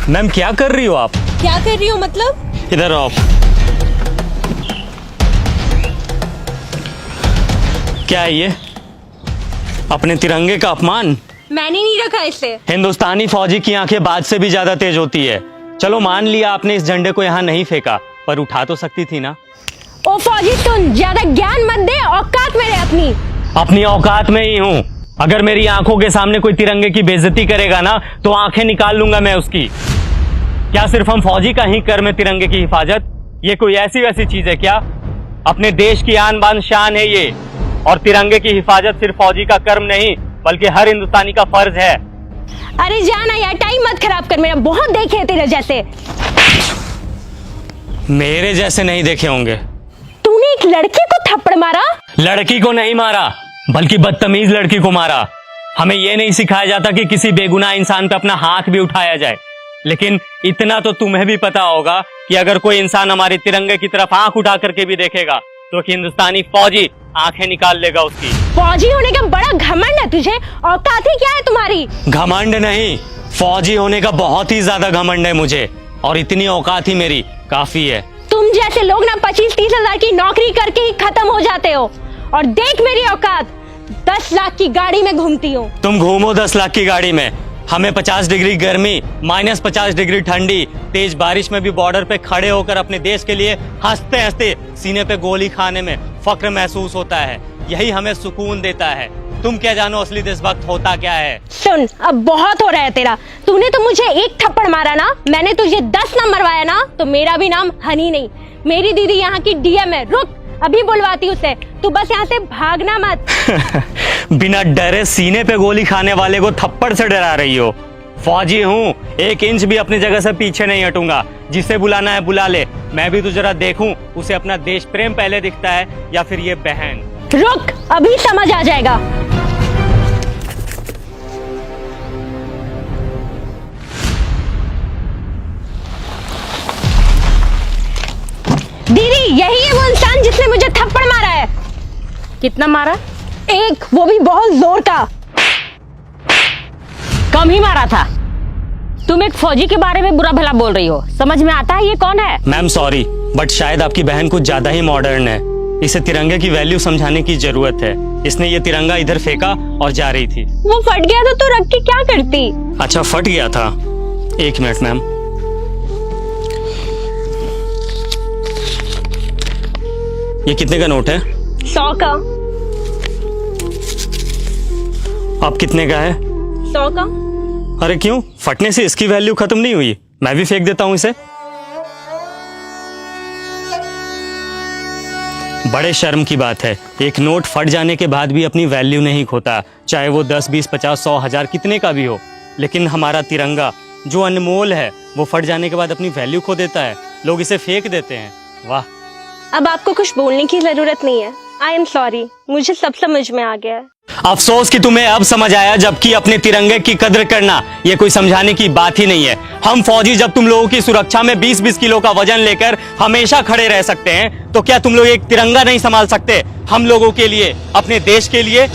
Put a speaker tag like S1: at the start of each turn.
S1: Ma'am क्या कर रही हो आप?
S2: क्या कर रही हो मतलब?
S1: इधर आओ। क्या है ये? अपने तिरंगे का अपमान।
S2: मैंने नहीं रखा इसे।
S1: हिंदुस्तानी फौजी की आंखें बाज से भी ज्यादा तेज होती है। चलो मान लिया आपने इस झंडे को यहाँ नहीं फेंका, पर उठा तो सकती थी ना।
S2: ओ फौजी तुम ज्यादा ज्ञान मत दे, औकात में रहे अपनी।
S1: अपनी औकात में ही हूँ। अगर मेरी आंखों के सामने कोई तिरंगे की बेइज्जती करेगा ना तो आंखें निकाल लूंगा मैं उसकी। क्या सिर्फ हम फौजी का ही कर्म है तिरंगे की हिफाजत? ये कोई ऐसी वैसी चीज है क्या? अपने देश की आन बान शान है ये, और तिरंगे की हिफाजत सिर्फ फौजी का कर्म नहीं बल्कि हर हिंदुस्तानी का फर्ज है।
S2: अरे जाना यार, टाइम मत खराब कर मेरा, बहुत देखे तेरे जैसे।
S1: मेरे जैसे नहीं देखे होंगे।
S2: तूने एक लड़की को थप्पड़ मारा?
S1: लड़की को नहीं मारा बल्कि बदतमीज लड़की को मारा। हमें यह नहीं सिखाया जाता कि किसी बेगुनाह इंसान पे अपना हाथ भी उठाया जाए, लेकिन इतना तो तुम्हें भी पता होगा कि अगर कोई इंसान हमारे तिरंगे की तरफ आंख उठा करके भी देखेगा तो हिंदुस्तानी फौजी आंखें निकाल लेगा उसकी।
S2: फौजी होने का बड़ा घमंड है तुझे, औकात ही क्या है तुम्हारी?
S1: घमंड नहीं, फौजी होने का बहुत ही ज्यादा घमंड है मुझे, और इतनी औकात ही मेरी काफी है।
S2: तुम जैसे लोग ना 25-30 हजार की नौकरी करके ही खत्म हो जाते हो, और देख मेरी औकात, 10 लाख की गाड़ी में घूमती हूँ।
S1: तुम घूमो 10 लाख की गाड़ी में, हमें 50 डिग्री गर्मी, -50 डिग्री ठंडी, तेज बारिश में भी बॉर्डर पे खड़े होकर अपने देश के लिए हंसते हंसते सीने पे गोली खाने में फक्र महसूस होता है। यही हमें सुकून देता है। तुम क्या जानो असली देशभक्त होता क्या है?
S2: सुन, अब बहुत हो रहा है तेरा। तूने तो मुझे एक थप्पड़ मारा ना, मैंने तुझे 10 ना मरवाया ना, तो मेरा भी नाम हनी नहीं। मेरी दीदी यहाँ की डीएम है। रुक, अभी बुलवाती उसे। तू बस यहाँ से भागना मत।
S1: बिना डरे सीने पे गोली खाने वाले को थप्पड़ से डरा रही हो? फौजी हूँ, 1 इंच भी अपनी जगह से पीछे नहीं हटूंगा। जिसे बुलाना है बुला ले, मैं भी तो जरा देखूं उसे अपना देश प्रेम पहले दिखता है या फिर ये बहन।
S2: रुक, अभी समझ आ जाएगा। दीदी, यही है वो इंसान जिसने मुझे थप्पड़ मारा है।
S3: कितना मारा?
S2: एक, वो भी बहुत जोर का।
S3: कम ही मारा था। तुम एक फौजी के बारे में बुरा भला बोल रही हो, समझ में आता है ये कौन है?
S1: मैम सॉरी, बट शायद आपकी बहन कुछ ज्यादा ही मॉडर्न है। इसे तिरंगे की वैल्यू समझाने की जरूरत है। इसने ये तिरंगा इधर फेंका और जा रही थी।
S2: वो फट गया तो तू रख के क्या करती?
S1: अच्छा, फट गया था। 1 मिनट मैम। ये कितने का नोट है?
S2: 100 का।
S1: अब कितने का है?
S2: 100 का।
S1: अरे क्यों, फटने से इसकी वैल्यू खत्म नहीं हुई? मैं भी फेंक देता हूं इसे। बड़े शर्म की बात है, एक नोट फट जाने के बाद भी अपनी वैल्यू नहीं खोता, चाहे वो 10, 20, 50, 100, 1000 कितने का भी हो। लेकिन हमारा तिरंगा जो अनमोल है वो फट जाने के बाद अपनी वैल्यू खो देता है। लोग इसे फेंक देते हैं। वाह।
S2: अब आपको कुछ बोलने की जरूरत नहीं है। आई एम सॉरी, मुझे सब समझ में आ गया है।
S1: अफसोस कि तुम्हें अब समझ आया, जबकि अपने तिरंगे की कद्र करना ये कोई समझाने की बात ही नहीं है। हम फौजी जब तुम लोगों की सुरक्षा में 20-20 किलो का वजन लेकर हमेशा खड़े रह सकते हैं, तो क्या तुम लोग एक तिरंगा नहीं संभाल सकते हम लोगों के लिए, अपने देश के लिए?